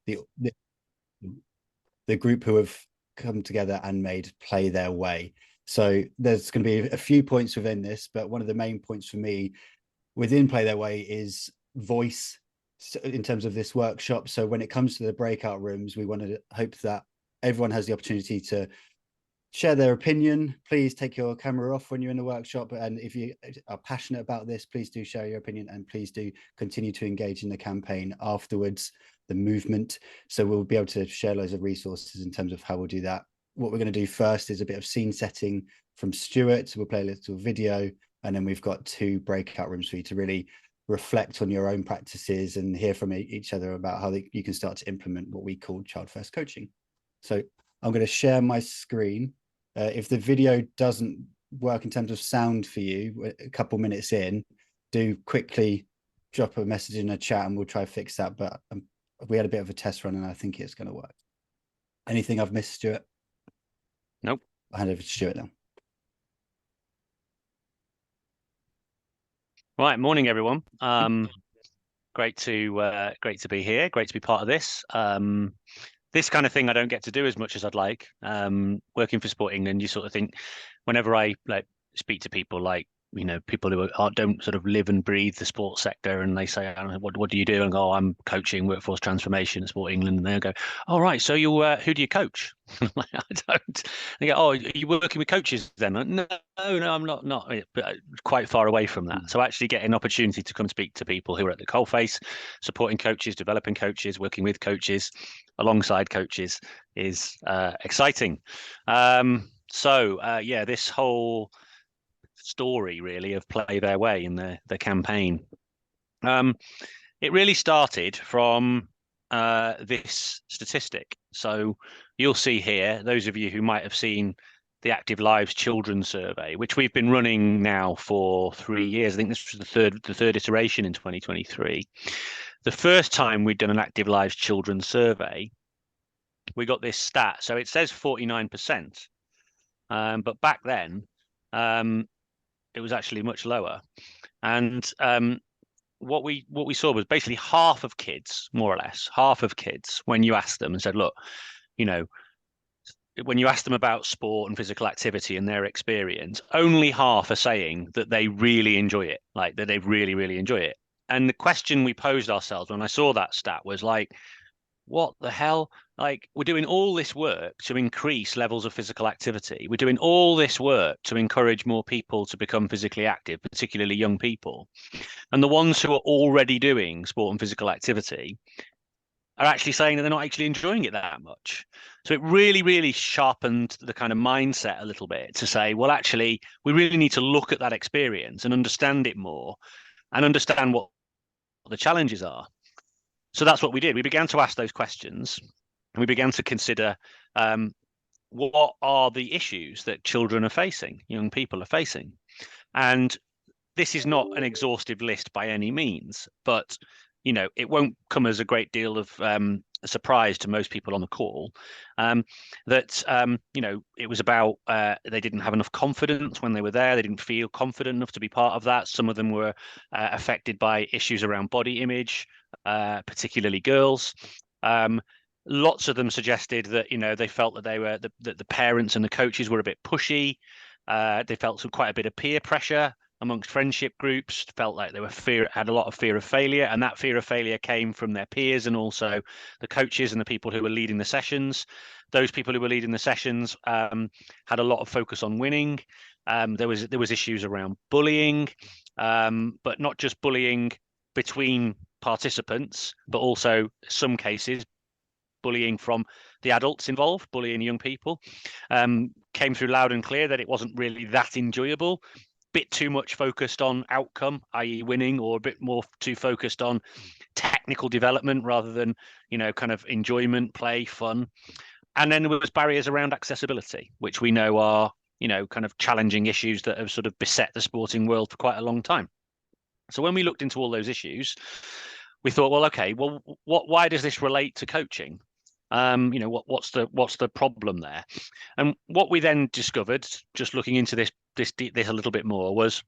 the the group who have come together and made Play Their Way. So there's going to be a few points within this, but one of the main points for me within Play Their Way is voice in terms of this workshop. So when it comes to the breakout rooms, we want to hope that everyone has the opportunity to share their opinion. Please take your camera off when you're in the workshop. And if you are passionate about this, please do share your opinion, and please do continue to engage in the campaign afterwards, the movement. So we'll be able to share loads of resources in terms of how we'll do that. What we're going to do first is a bit of scene setting from Stuart. So we'll play a little video, and then we've got 2 breakout rooms for you to really reflect on your own practices and hear from each other about how you can start to implement what we call child first coaching. So I'm going to share my screen. If the video doesn't work in terms of sound for you a couple minutes in, do quickly drop a message in a chat and we'll try to fix that. But we had a bit of a test run and I think it's going to work. Anything I've missed, Stuart? Nope. I'll hand over to Stuart now. Right, morning everyone. Great to be here. Great to be part of this. This kind of thing I don't get to do as much as I'd like. Working for Sport England, you sort of think whenever I speak to people people who don't sort of live and breathe the sports sector, and they say, I don't know, what do you do? And go, oh, I'm coaching workforce transformation at Sport England. And they'll go, oh, right, so who do you coach? I don't. They go, oh, are you working with coaches then? No, I'm not quite far away from that. So actually getting an opportunity to come speak to people who are at the coalface, supporting coaches, developing coaches, working with coaches, alongside coaches is exciting. This whole story really of Play Their Way in the campaign. It really started from this statistic. So you'll see here, those of you who might have seen the Active Lives Children Survey, which we've been running now for 3 years. I think this was the third iteration in 2023. The first time we'd done an Active Lives Children Survey, we got this stat. So it says 49%, but back then, it was actually much lower. And what we saw was basically half of kids, more or less, half of kids, when you asked them and said, look, when you ask them about sport and physical activity and their experience, only half are saying that they really enjoy it, like that they really, really enjoy it. And the question we posed ourselves when I saw that stat was like, what the hell? Like, we're doing all this work to increase levels of physical activity. We're doing all this work to encourage more people to become physically active, particularly young people. And the ones who are already doing sport and physical activity are actually saying that they're not actually enjoying it that much. So it really, really sharpened the kind of mindset a little bit to say, well, actually, we really need to look at that experience and understand it more and understand what the challenges are. So that's what we did. We began to ask those questions, and we began to consider what are the issues that children are facing, young people are facing. And this is not an exhaustive list by any means, but it won't come as a great deal of a surprise to most people on the call that it was about they didn't have enough confidence when they were there. They didn't feel confident enough to be part of that. Some of them were affected by issues around body image, particularly girls. Lots of them suggested that they felt that that the parents and the coaches were a bit pushy. They felt quite a bit of peer pressure amongst friendship groups, felt like they had a lot of fear of failure, and that fear of failure came from their peers and also the coaches and the people who were leading the sessions. Those people who were leading the sessions had a lot of focus on winning. There was issues around bullying, but not just bullying between participants, but also some cases bullying from the adults involved, bullying young people. Came through loud and clear that it wasn't really that enjoyable. Bit too much focused on outcome, i.e. winning, or a bit more too focused on technical development rather than, kind of enjoyment, play, fun. And then there was barriers around accessibility, which we know are, kind of challenging issues that have sort of beset the sporting world for quite a long time. So when we looked into all those issues, we thought, well, okay, why does this relate to coaching? What's the problem there? And what we then discovered, just looking into this a little bit more, was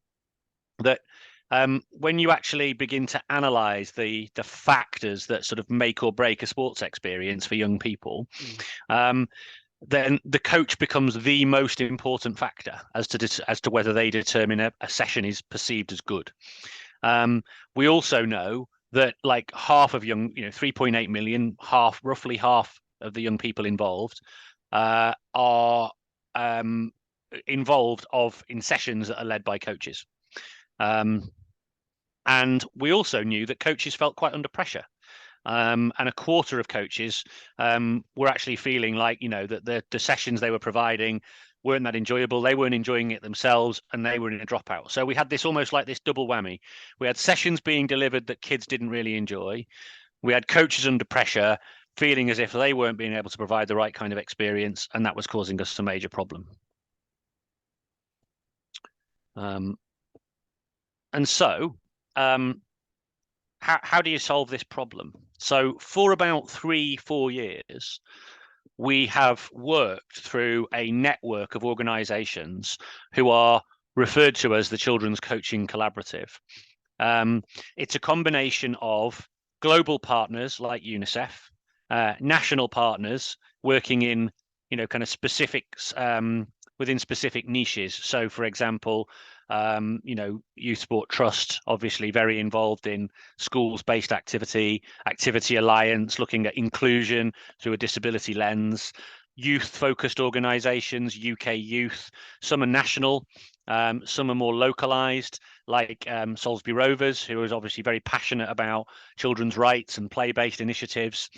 that when you actually begin to analyze the factors that sort of make or break a sports experience for young people, then the coach becomes the most important factor as to whether they determine a session is perceived as good. We also know that like half of young, 3.8 million, roughly half of the young people involved are involved in sessions that are led by coaches. And we also knew that coaches felt quite under pressure. And a quarter of coaches were actually feeling like, that the sessions they were providing weren't that enjoyable. They weren't enjoying it themselves, and they were in a dropout. So we had this almost like this double whammy. We had sessions being delivered that kids didn't really enjoy. We had coaches under pressure, feeling as if they weren't being able to provide the right kind of experience, and that was causing us a major problem. And so, how do you solve this problem? So for about 3-4 years, we have worked through a network of organizations who are referred to as the Children's Coaching Collaborative. It's a combination of global partners like UNICEF, national partners working in, kind of specifics within specific niches. So, for example, Youth Sport Trust, obviously very involved in schools-based activity Alliance, looking at inclusion through a disability lens, youth-focused organisations, UK Youth, some are national, some are more localised, like Salisbury Rovers, who is obviously very passionate about children's rights and play-based initiatives.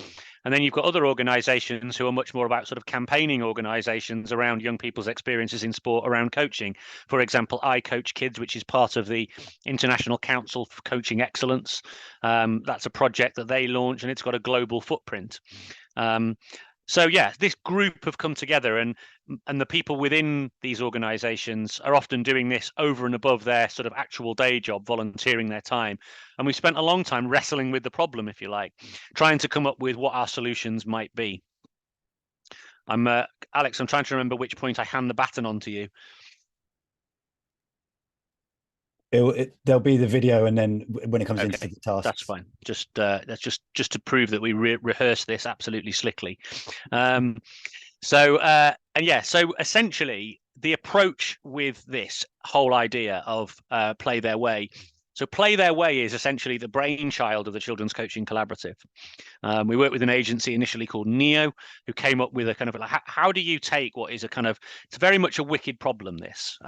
And then you've got other organisations who are much more about sort of campaigning organisations around young people's experiences in sport around coaching. For example, I Coach Kids, which is part of the International Council for Coaching Excellence. That's a project that they launch, and it's got a global footprint. So yeah, this group have come together, and the people within these organizations are often doing this over and above their sort of actual day job, volunteering their time. And we spent a long time wrestling with the problem, if you like, trying to come up with what our solutions might be. Alex, I'm trying to remember which point I hand the baton on to you. There'll be the video, and then when it comes into the task, that's fine. That's just to prove that we rehearse this absolutely slickly. So essentially the approach with this whole idea of Play Their Way. So Play Their Way is essentially the brainchild of the Children's Coaching Collaborative. We worked with an agency initially called NEO, who came up with a kind of like, how do you take what is a kind of, it's very much a wicked problem, this.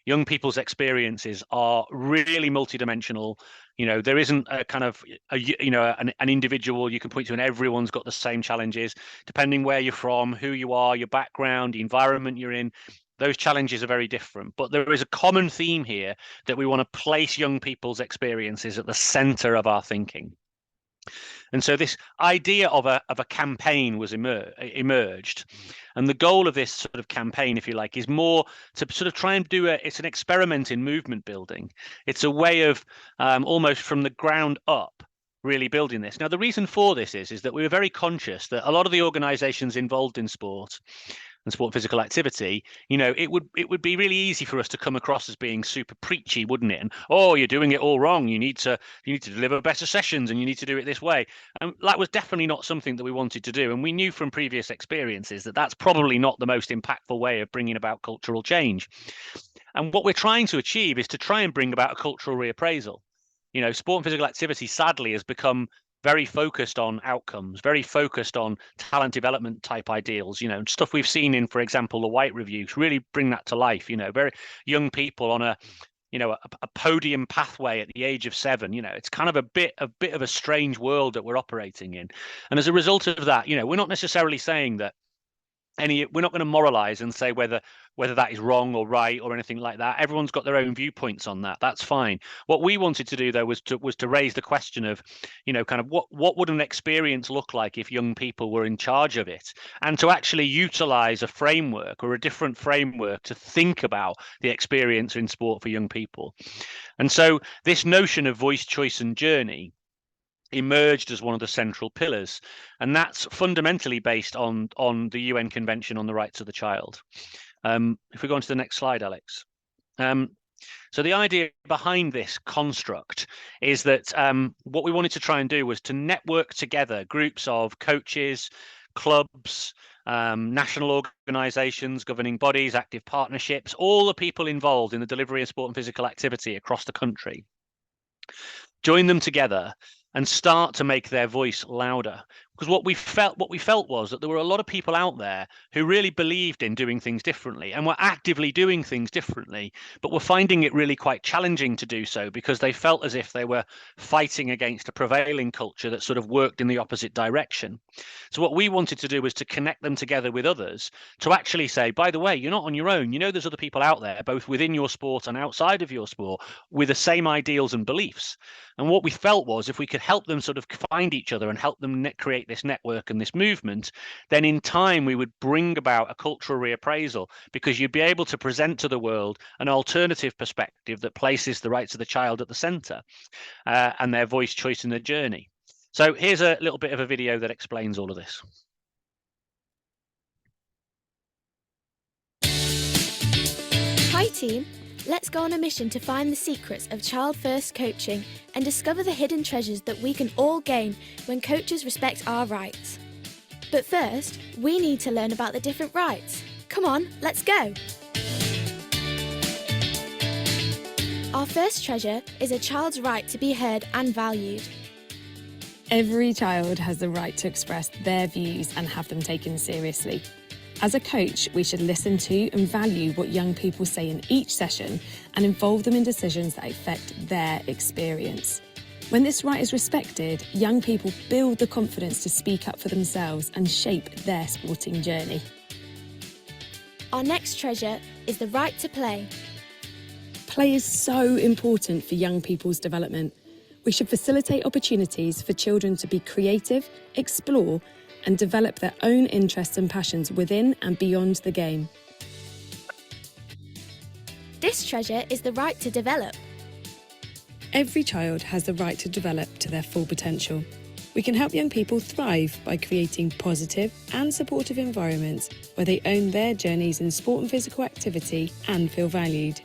Young people's experiences are really multidimensional. There isn't a kind of, an individual you can point to, and everyone's got the same challenges, depending where you're from, who you are, your background, the environment you're in. Those challenges are very different, but there is a common theme here that we want to place young people's experiences at the center of our thinking. And so this idea of a campaign was emerged. And the goal of this sort of campaign, if you like, is more to sort of try and it's an experiment in movement building. It's a way of almost from the ground up really building this. Now, the reason for this is that we were very conscious that a lot of the organizations involved in sport and sport and physical activity, it would be really easy for us to come across as being super preachy, wouldn't it? And, oh, you're doing it all wrong. You need to deliver better sessions, and you need to do it this way. And that was definitely not something that we wanted to do. And we knew from previous experiences that that's probably not the most impactful way of bringing about cultural change. And what we're trying to achieve is to try and bring about a cultural reappraisal. Sport and physical activity, sadly, has become very focused on outcomes, very focused on talent development type ideals, stuff we've seen in, for example, the White Review, really bring that to life, very young people on a podium pathway at the age of 7. It's kind of a bit of a strange world that we're operating in. And as a result of that, we're not necessarily saying that we're not going to moralize and say whether that is wrong or right or anything like that. Everyone's got their own viewpoints on that. That's fine. What we wanted to do, though, was to raise the question of, kind of what would an experience look like if young people were in charge of it, and to actually utilize a framework or a different framework to think about the experience in sport for young people. And so this notion of voice, choice, and journey emerged as one of the central pillars, and that's fundamentally based on the UN Convention on the Rights of the Child. If we go on to the next slide, Alex. So the idea behind this construct is that what we wanted to try and do was to network together groups of coaches, clubs, national organisations, governing bodies, active partnerships, all the people involved in the delivery of sport and physical activity across the country. Join them together and start to make their voice louder. Because what we felt was that there were a lot of people out there who really believed in doing things differently and were actively doing things differently, but were finding it really quite challenging to do so because they felt as if they were fighting against a prevailing culture that sort of worked in the opposite direction. So what we wanted to do was to connect them together with others to actually say, by the way, you're not on your own. You know, there's other people out there, both within your sport and outside of your sport, with the same ideals and beliefs. And what we felt was if we could help them sort of find each other and help them create this network and this movement, then in time we would bring about a cultural reappraisal, because you'd be able to present to the world an alternative perspective that places the rights of the child at the centre and their voice, choice in the journey. So here's a little bit of a video that explains all of this. Hi team, let's go on a mission to find the secrets of Child First coaching and discover the hidden treasures that we can all gain when coaches respect our rights. But first, we need to learn about the different rights. Come on, let's go! Our first treasure is a child's right to be heard and valued. Every child has the right to express their views and have them taken seriously. As a coach, we should listen to and value what young people say in each session and involve them in decisions that affect their experience. When this right is respected, young people build the confidence to speak up for themselves and shape their sporting journey. Our next treasure is the right to play. Play is so important for young people's development. We should facilitate opportunities for children to be creative, explore, and develop their own interests and passions within and beyond the game. This treasure is the right to develop. Every child has the right to develop to their full potential. We can help young people thrive by creating positive and supportive environments where they own their journeys in sport and physical activity and feel valued.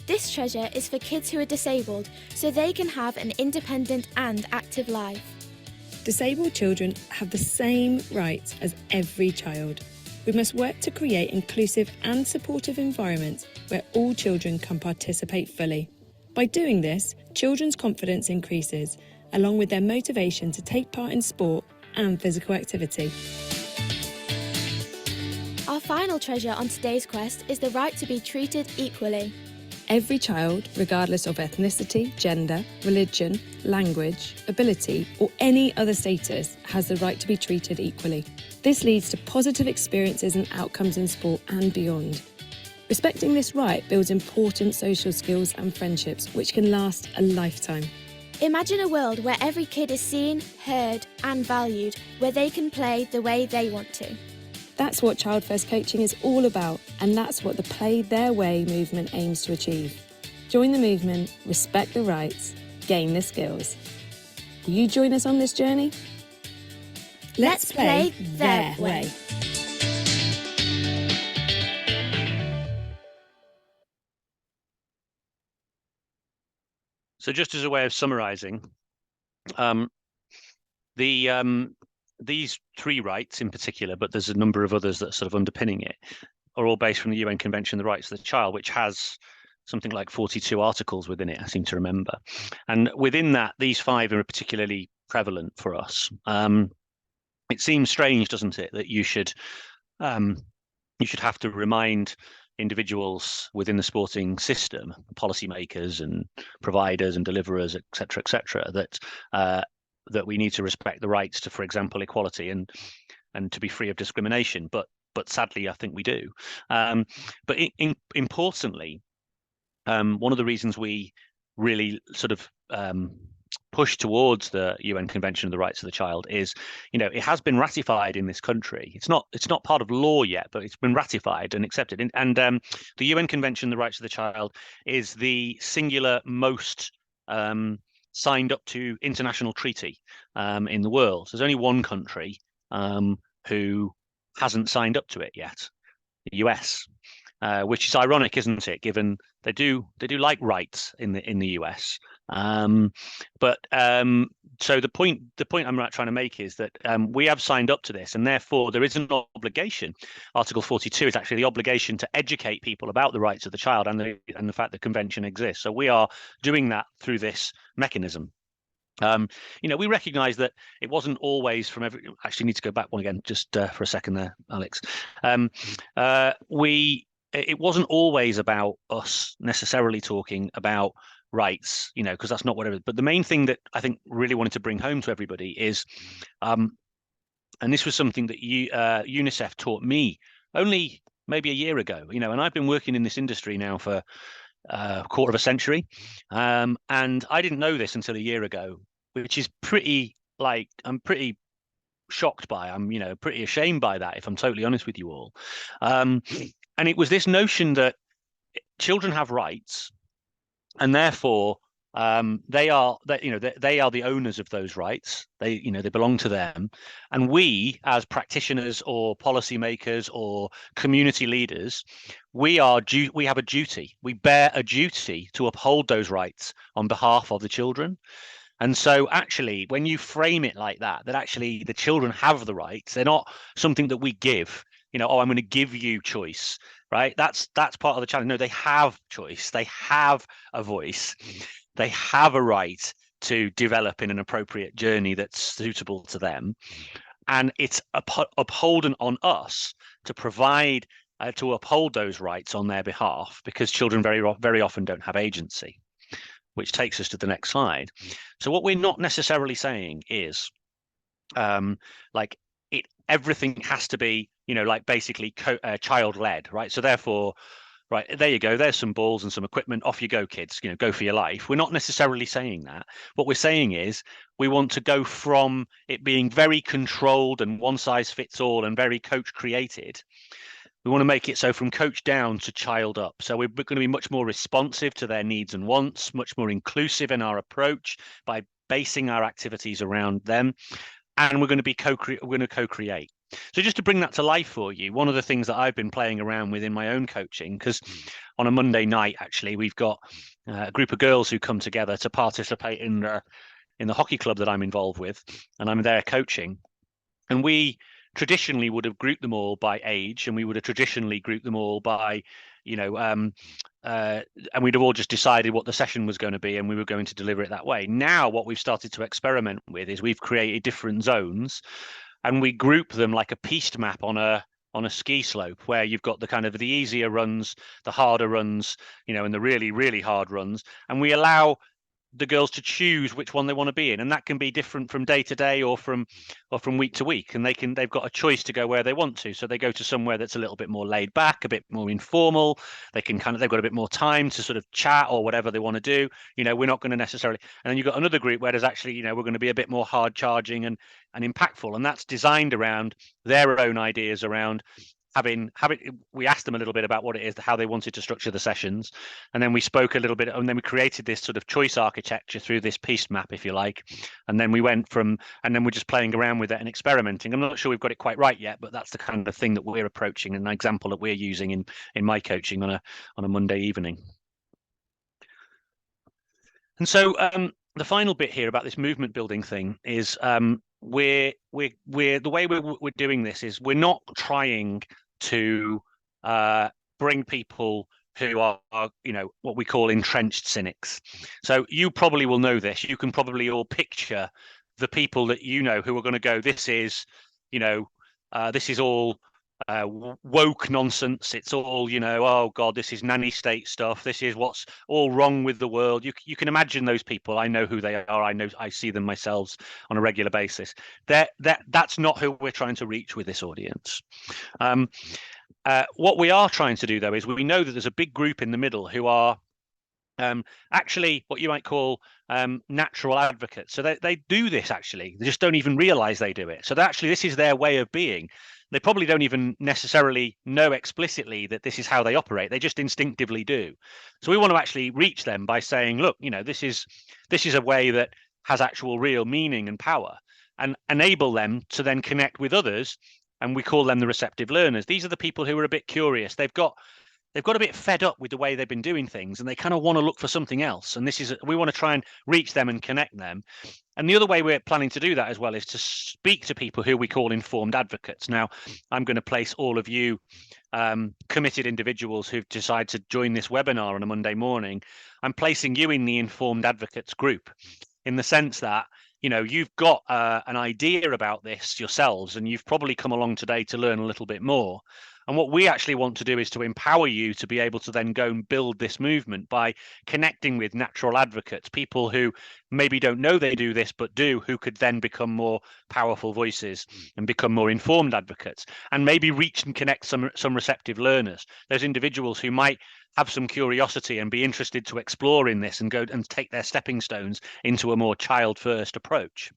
This treasure is for kids who are disabled so they can have an independent and active life. Disabled children have the same rights as every child. We must work to create inclusive and supportive environments where all children can participate fully. By doing this, children's confidence increases, along with their motivation to take part in sport and physical activity. Our final treasure on today's quest is the right to be treated equally. Every child, regardless of ethnicity, gender, religion, language, ability, or any other status, has the right to be treated equally. This leads to positive experiences and outcomes in sport and beyond. Respecting this right builds important social skills and friendships which can last a lifetime. Imagine a world where every kid is seen, heard, and valued, where they can play the way they want to. That's what Child First Coaching is all about, and that's what the Play Their Way movement aims to achieve. Join the movement, respect the rights, gain the skills. Will you join us on this journey? Let's play their way. So just as a way of summarizing, these three rights in particular, but there's a number of others that are sort of underpinning it, are all based from the UN Convention on the Rights of the Child, which has something like 42 articles within it, I seem to remember. And within that, these five are particularly prevalent for us. It seems strange, doesn't it, that you should have to remind individuals within the sporting system, policymakers and providers and deliverers, et cetera, that we need to respect the rights to, for example, equality and to be free of discrimination. But sadly, I think we do. But importantly, one of the reasons we really sort of push towards the UN Convention on the Rights of the Child is, it has been ratified in this country. It's not part of law yet, but it's been ratified and accepted. And the UN Convention on the Rights of the Child is the singular most signed up to international treaty in the world. There's only one country who hasn't signed up to it yet, the US. which is ironic, isn't it? Given they do like rights in the US. So the point I'm trying to make is that we have signed up to this, and therefore there is an obligation. Article 42 is actually the obligation to educate people about the rights of the child and the fact that convention exists. So we are doing that through this mechanism. We recognize that it wasn't always from every. Actually, need to go back one again just for a second there, Alex. It wasn't always about us necessarily talking about rights, because that's not what it is. But the main thing that I think really wanted to bring home to everybody is, and this was something that UNICEF taught me only maybe a year ago, and I've been working in this industry now for a quarter of a century, and I didn't know this until a year ago, which is I'm pretty shocked by. I'm pretty ashamed by that, if I'm totally honest with you all. And it was this notion that children have rights, and therefore they are the owners of those rights. They belong to them, and we as practitioners or policymakers or community leaders, we have a duty. We bear a duty to uphold those rights on behalf of the children. And so actually, when you frame it like that actually the children have the rights, they're not something that we give. I'm going to give you choice, right? That's part of the challenge. No, they have choice. They have a voice. They have a right to develop in an appropriate journey that's suitable to them. And it's upholden on us to provide, to uphold those rights on their behalf, because children very, very often don't have agency, which takes us to the next slide. So what we're not necessarily saying is everything has to be, basically child-led, right? So therefore, right, there you go. There's some balls and some equipment. Off you go, kids. Go for your life. We're not necessarily saying that. What we're saying is we want to go from it being very controlled and one size fits all and very coach created. We want to make it so from coach down to child up. So we're going to be much more responsive to their needs and wants, much more inclusive in our approach by basing our activities around them. And we're going to co-create. So just to bring that to life for you, one of the things that I've been playing around with in my own coaching, because on a Monday night, actually, we've got a group of girls who come together to participate in the hockey club that I'm involved with, and I'm there coaching. And we traditionally would have grouped them all by age, and we would have traditionally grouped them all by, and we'd have all just decided what the session was going to be, and we were going to deliver it that way. Now, what we've started to experiment with is we've created different zones, and we group them like a piste map on a ski slope, where you've got the kind of the easier runs, the harder runs, and the really, really hard runs, and we allow the girls to choose which one they want to be in, and that can be different from day to day or from week to week, and they've got a choice to go where they want to. So they go to somewhere that's a little bit more laid back, a bit more informal. They've got a bit more time to sort of chat or whatever they want to do. We're not going to necessarily, and then you've got another group where there's actually, we're going to be a bit more hard charging and impactful, and that's designed around their own ideas around we asked them a little bit about what it is, how they wanted to structure the sessions, and then we spoke a little bit, and then we created this sort of choice architecture through this piste map, if you like, and then we're just playing around with it and experimenting. I'm not sure we've got it quite right yet, but that's the kind of thing that we're approaching, an example that we're using in my coaching on a Monday evening. And so the final bit here about this movement building thing is we're the way we're doing this is we're not trying to bring people who are what we call entrenched cynics. So you probably will know this. You can probably all picture the people that who are going to go, this is all woke nonsense. It's all oh god, this is nanny state stuff. This is what's all wrong with the world. You can imagine those people. I know who they are. I see them myself on a regular basis. That's not who we're trying to reach with this audience. What we are trying to do, though, is we know that there's a big group in the middle who are actually what you might call natural advocates. So they do this, actually. They just don't even realize they do it. So actually this is their way of being. They probably don't even necessarily know explicitly that this is how they operate. They just instinctively do. So we want to actually reach them by saying, look, this is a way that has actual real meaning and power, and enable them to then connect with others. And we call them the receptive learners. These are the people who are a bit curious. They've got they've got a bit fed up with the way they've been doing things, and they kind of want to look for something else. And we want to try and reach them and connect them. And the other way we're planning to do that as well is to speak to people who we call informed advocates. Now, I'm going to place all of you committed individuals who've decided to join this webinar on a Monday morning. I'm placing you in the informed advocates group, in the sense that, you know, you've got an idea about this yourselves, and you've probably come along today to learn a little bit more. And what we actually want to do is to empower you to be able to then go and build this movement by connecting with natural advocates, people who maybe don't know they do this, but do, who could then become more powerful voices and become more informed advocates, and maybe reach and connect some receptive learners, those individuals who might have some curiosity and be interested to explore in this and go and take their stepping stones into a more child first approach.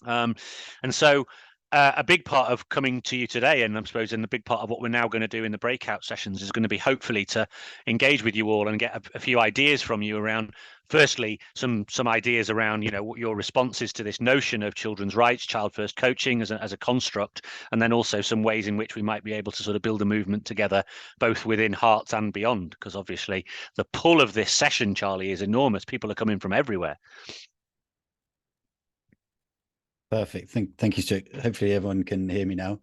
And so a big part of coming to you today, and I suppose in the big part of what we're now going to do in the breakout sessions, is going to be hopefully to engage with you all and get a few ideas from you around, firstly, some ideas around, you know, what your responses to this notion of children's rights, child first coaching as a construct, and then also some ways in which we might be able to sort of build a movement together, both within Hearts and beyond, because obviously the pull of this session, Charlie, is enormous. People are coming from everywhere. Perfect. Thank you, Stuart. Hopefully everyone can hear me now.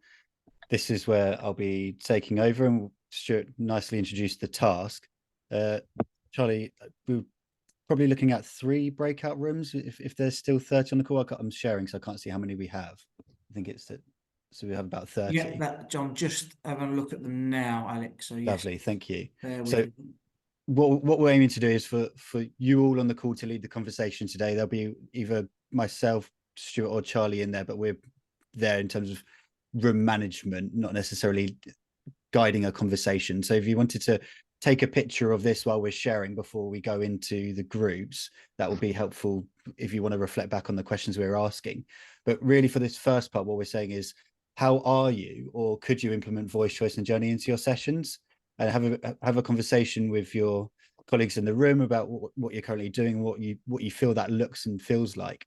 This is where I'll be taking over, and Stuart nicely introduced the task. Charlie, we're probably looking at 3 breakout rooms if there's still 30 on the call. I'm sharing, so I can't see how many we have. I think it's that. So we have about 30. Yeah, that, John, just having a look at them now, Alex. So yes. Lovely, thank you. So what we're aiming to do is for you all on the call to lead the conversation today. There'll be either myself, Stuart, or Charlie in there, but we're there in terms of room management, not necessarily guiding a conversation. So if you wanted to take a picture of this while we're sharing before we go into the groups, that will be helpful if you want to reflect back on the questions we're asking. But really for this first part, what we're saying is, how are you, or could you implement voice, choice and journey into your sessions, and have a conversation with your colleagues in the room about what you're currently doing, what you feel that looks and feels like.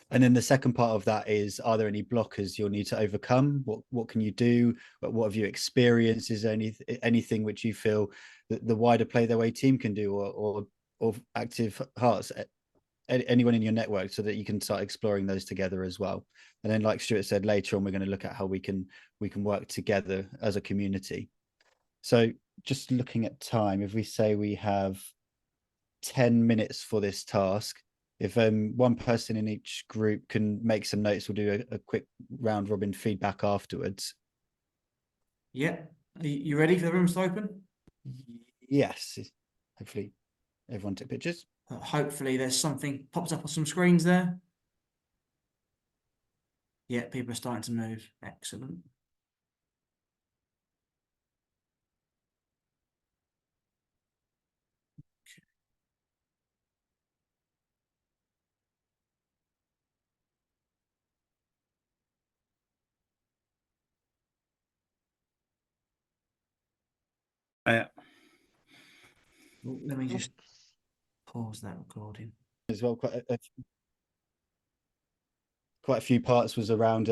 And then the second part of that is, are there any blockers you'll need to overcome? What can you do? What have you experienced? Is there anything which you feel that the wider Play Their Way team can do, or Active Hearts, anyone in your network, so that you can start exploring those together as well? And then, like Stuart said, later on, we're going to look at how we can work together as a community. So just looking at time, if we say we have 10 minutes for this task, if one person in each group can make some notes, we'll do a quick round robin feedback afterwards. Yeah. Are you ready for the rooms to open? Yes. Hopefully everyone took pictures. Hopefully there's something pops up on some screens there. Yeah, people are starting to move. Excellent. Let me just pause that recording as well. Quite a few parts was around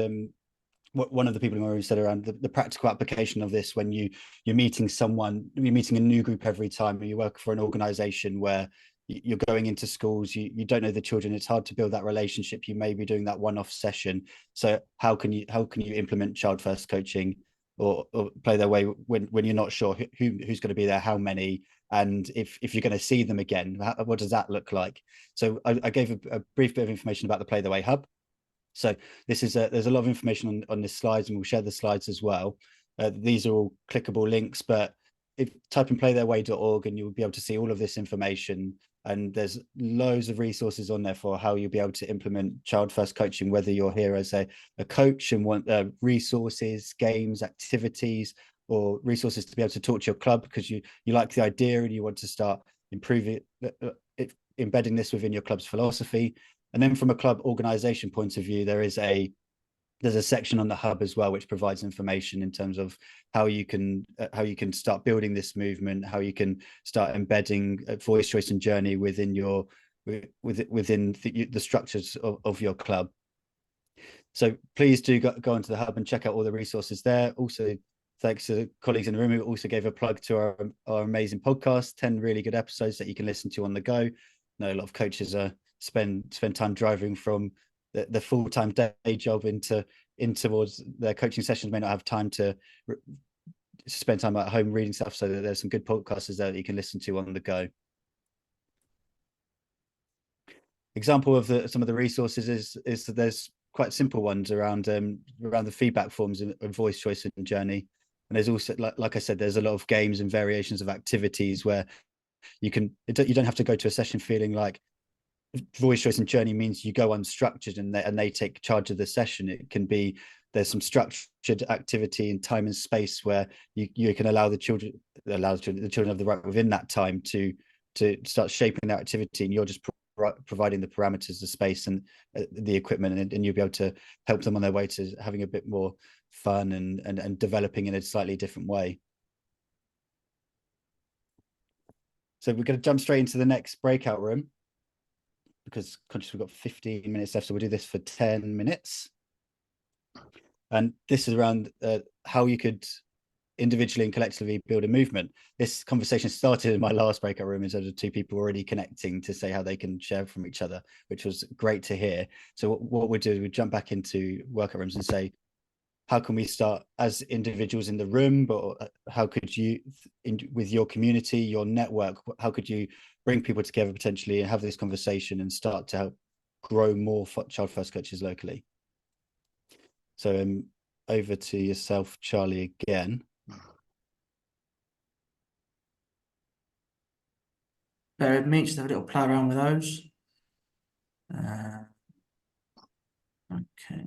what one of the people in my room said around the practical application of this when you're meeting a new group every time, and you work for an organization where you're going into schools, you don't know the children, it's hard to build that relationship. You may be doing that one-off session. So how can you implement child first coaching or Play Their Way when you're not sure who's going to be there, how many, and if you're going to see them again, what does that look like? So I gave a brief bit of information about the Play Their Way hub. So this is there's a lot of information on this slides, and we'll share the slides as well. These are all clickable links, but if type in playtheirway.org and you'll be able to see all of this information, and there's loads of resources on there for how you'll be able to implement child first coaching, whether you're here as a coach and want resources, games, activities, or resources to be able to talk to your club because you like the idea and you want to start improving embedding this within your club's philosophy. And then from a club organization point of view, there's a section on the hub as well, which provides information in terms of how you can start building this movement, how you can start embedding voice, choice and journey within the structures of your club. So please do go onto the hub and check out all the resources there. Also, thanks to colleagues in the room who also gave a plug to our amazing podcast, 10 really good episodes that you can listen to on the go. I know a lot of coaches spend time driving from the full-time day job into towards their coaching sessions, may not have time to spend time at home reading stuff, so that there's some good podcasters there that you can listen to on the go. Example of some of the resources is that there's quite simple ones around the feedback forms and voice choice and journey. And there's also, like I said, there's a lot of games and variations of activities where you don't have to go to a session feeling like voice choice and journey means you go unstructured and they take charge of the session. It can be, there's some structured activity in time and space where you can allow the children have the right within that time to start shaping that activity, and you're just providing the parameters, the space and the equipment, and you'll be able to help them on their way to having a bit more fun and developing in a slightly different way. So we're going to jump straight into the next breakout room, because conscious we've got 15 minutes left, so we'll do this for 10 minutes. And this is around how you could individually and collectively build a movement. This conversation started in my last breakout room, instead of two people already connecting to say how they can share from each other, which was great to hear. So what we'll do is we jump back into workout rooms and say, how can we start as individuals in the room, but how could you, with your community, your network, how could you bring people together potentially and have this conversation and start to help grow more child first coaches locally? So over to yourself, Charlie, again. Bear with me, just have a little play around with those. Okay.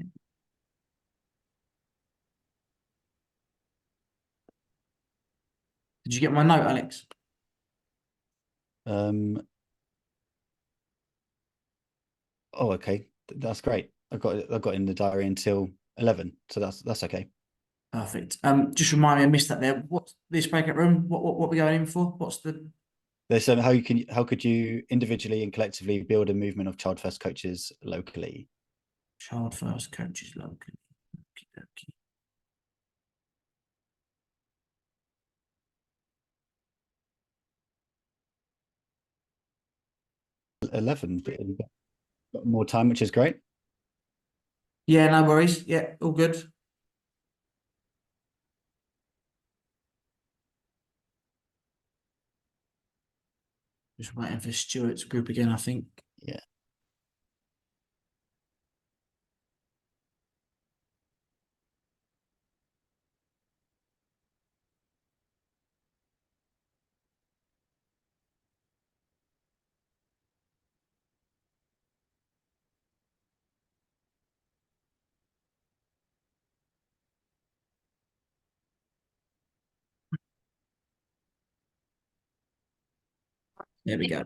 Did you get my note, Alex? Oh, okay, that's great. I've got in the diary until 11, so that's okay. Perfect. Just remind me, I missed that there. What's this breakout room? What we going in for? What's the? There's how could you individually and collectively build a movement of child first coaches locally? Child first coaches locally. Okay. 11, but got more time, which is great. Yeah, no worries. Yeah, all good. Just waiting for Stuart's group again, I think. Yeah. There we go.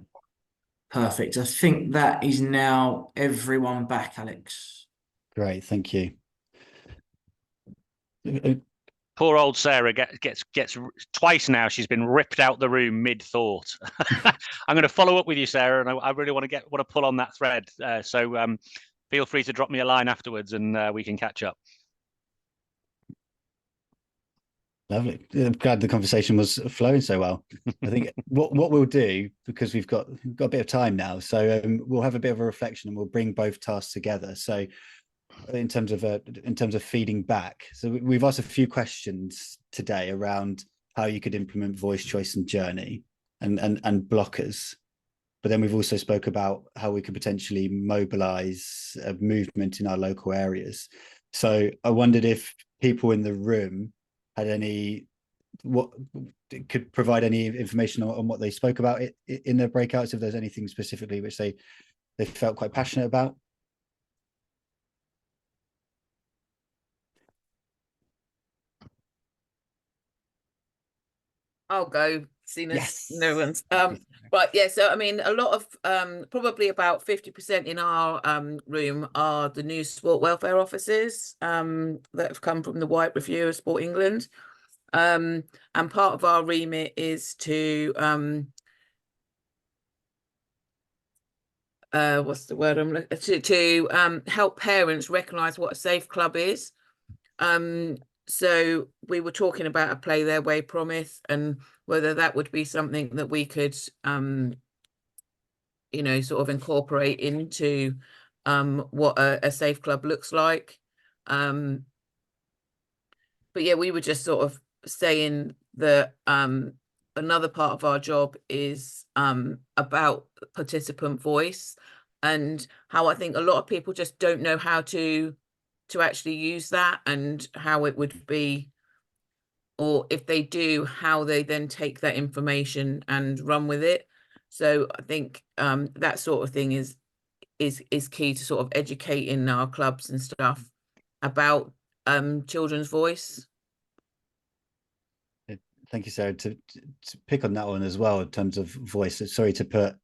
Perfect. I think that is now everyone back, Alex. Great, thank you. Poor old Sarah gets twice now. She's been ripped out the room mid thought. I'm going to follow up with you, Sarah, and I really want to pull on that thread. So feel free to drop me a line afterwards, and we can catch up. Lovely. I'm glad the conversation was flowing so well. I think what we'll do, because we've got a bit of time now, so we'll have a bit of a reflection and we'll bring both tasks together. So in terms of feeding back, so we've asked a few questions today around how you could implement voice choice and journey and blockers. But then we've also spoke about how we could potentially mobilize a movement in our local areas. So I wondered if people in the room had what could provide any information on what they spoke about in their breakouts, if there's anything specifically which they felt quite passionate about. I'll go, seeing as Yes. no one's right. Yeah, so I mean, a lot of probably about 50% in our room are the new sport welfare officers that have come from the White Review of Sport England, and part of our remit is to what's the word I'm looking to help parents recognise what a safe club is. So we were talking about a play their way promise, and whether that would be something that we could, you know, sort of incorporate into what a safe club looks like. But yeah, we were just sort of saying that another part of our job is about participant voice, and how I think a lot of people just don't know how to actually use that, and how it would be, or if they do, how they then take that information and run with it. So I think that sort of thing is key to sort of educating our clubs and stuff about children's voice. Thank you, Sarah. To pick on that one as well in terms of voice. Sorry to put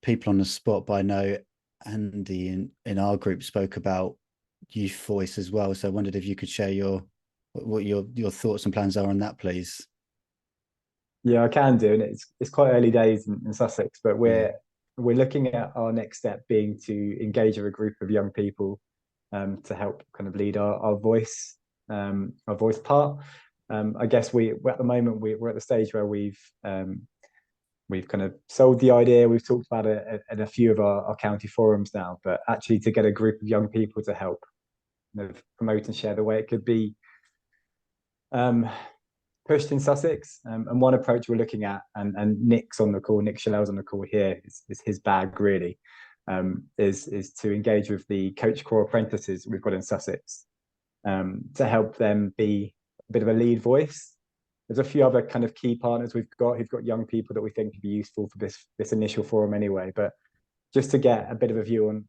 people on the spot, but I know Andy in our group spoke about youth voice as well. So I wondered if you could share what your thoughts and plans are on that, please. Yeah, I can do, and it's quite early days in Sussex, but we're looking at our next step being to engage with a group of young people to help kind of lead our voice part. I guess at the moment we're at the stage where we've kind of sold the idea. We've talked about it at a few of our county forums now, but actually to get a group of young people to help kind of promote and share the way it could be pushed in Sussex. And one approach we're looking at, and Nick's on the call, Nick Chalel's on the call here, is his bag really, is to engage with the Coach Corps apprentices we've got in Sussex to help them be a bit of a lead voice. There's a few other kind of key partners who've got young people that we think could be useful for this initial forum anyway, but just to get a bit of a view on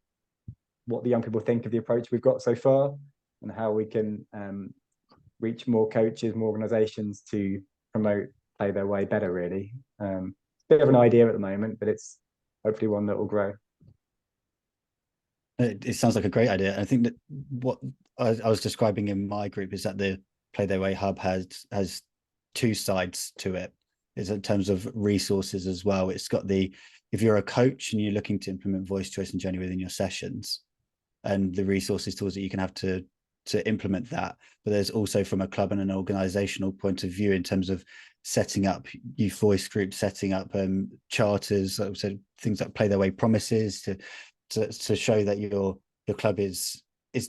what the young people think of the approach we've got so far, and how we can reach more coaches, more organisations to promote Play Their Way better, really. It's a bit of an idea at the moment, but it's hopefully one that will grow. It sounds like a great idea. I think that what I was describing in my group is that the Play Their Way Hub has two sides to it. Is in terms of resources as well. It's got if you're a coach and you're looking to implement voice, choice and journey within your sessions, and the resources tools that you can have to implement that. But there's also, from a club and an organizational point of view, in terms of setting up youth voice groups, setting up charters, like I said, things like Play Their Way promises to show that your club is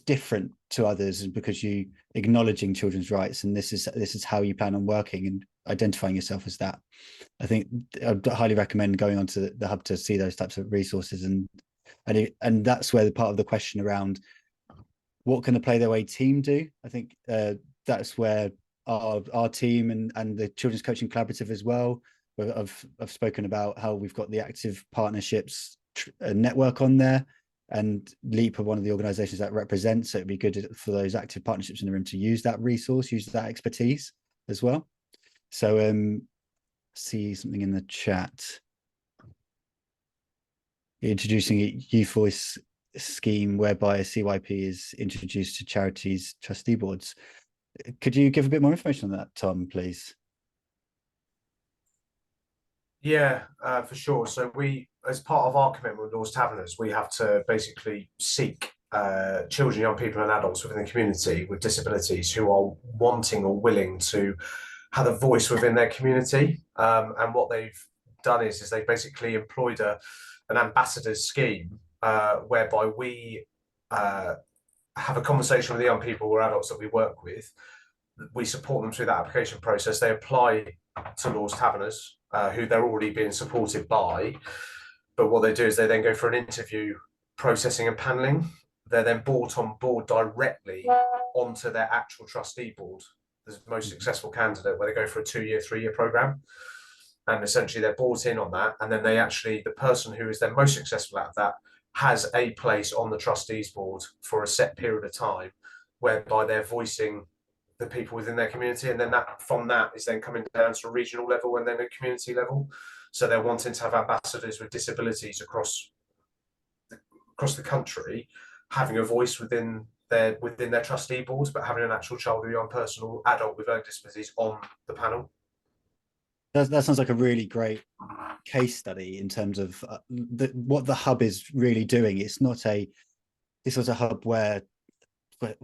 different to others, and because you acknowledging children's rights, and this is how you plan on working and identifying yourself as that. I think I'd highly recommend going onto the hub to see those types of resources, and that's where the part of the question around what can the Play Their Way team do. I think that's where our team and the Children's Coaching Collaborative as well. I've spoken about how we've got the active partnerships network on there, and LEAP are one of the organisations that represents. So it'd be good for those active partnerships in the room to use that resource, use that expertise as well. So see something in the chat. Introducing a youth voice scheme whereby a CYP is introduced to charities' trustee boards. Could you give a bit more information on that, Tom, please? Yeah, for sure. So we, as part of our commitment with Lord's Taverners, we have to basically seek children, young people and adults within the community with disabilities who are wanting or willing to have a voice within their community. And what they've done is they've basically employed an ambassadors scheme whereby we have a conversation with the young people or adults that we work with. We support them through that application process. They apply to Lord's Taverners, who they're already being supported by. But what they do is they then go for an interview, processing and panelling. They're then brought on board directly onto their actual trustee board, the most successful candidate, where they go for a 2-year, 3-year program. And essentially they're brought in on that. And then the person who is then most successful at that has a place on the trustees board for a set period of time, whereby they're voicing the people within their community. And then from that is then coming down to a regional level and then a community level. So they're wanting to have ambassadors with disabilities across the country, having a voice within their trustee boards, but having an actual child or young person or adult with learning disabilities on the panel. That sounds like a really great case study in terms of what the hub is really doing. This was a hub where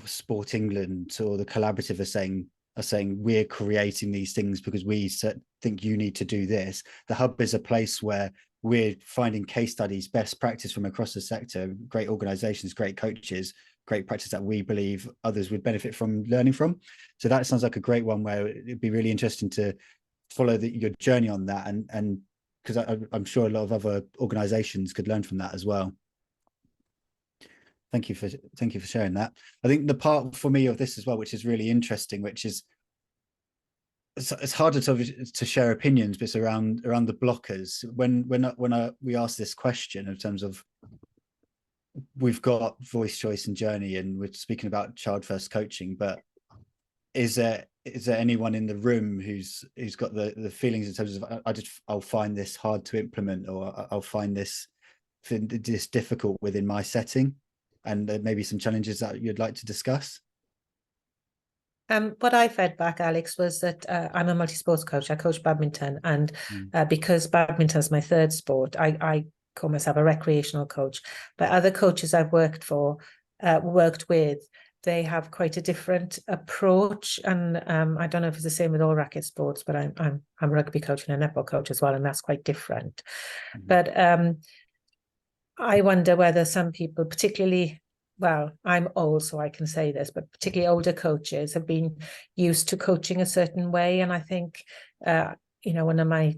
Sport England or the Collaborative are saying we're creating these things because we think you need to do this. The Hub is a place where we're finding case studies, best practice from across the sector, great organizations, great coaches, great practice that we believe others would benefit from learning from. So that sounds like a great one where it'd be really interesting to follow your journey on that, and because I'm sure a lot of other organizations could learn from that as well. Thank you for sharing that. I think the part for me of this as well, which is really interesting, which is it's harder to share opinions, but it's around the blockers. When we ask this question in terms of, we've got voice, choice, and journey, and we're speaking about child first coaching, but is there anyone in the room who's got the feelings in terms of I'll find this hard to implement, or I'll find this difficult within my setting, and maybe some challenges that you'd like to discuss? What I fed back, Alex, was that I'm a multi-sports coach. I coach badminton, and because badminton is my third sport, I call myself a recreational coach. But other coaches I've worked with, they have quite a different approach, and I don't know if it's the same with all racket sports, but I'm a rugby coach and a netball coach as well, and that's quite different. But I wonder whether some people, particularly, well, I'm old, so I can say this, but particularly older coaches have been used to coaching a certain way. And I think, one of my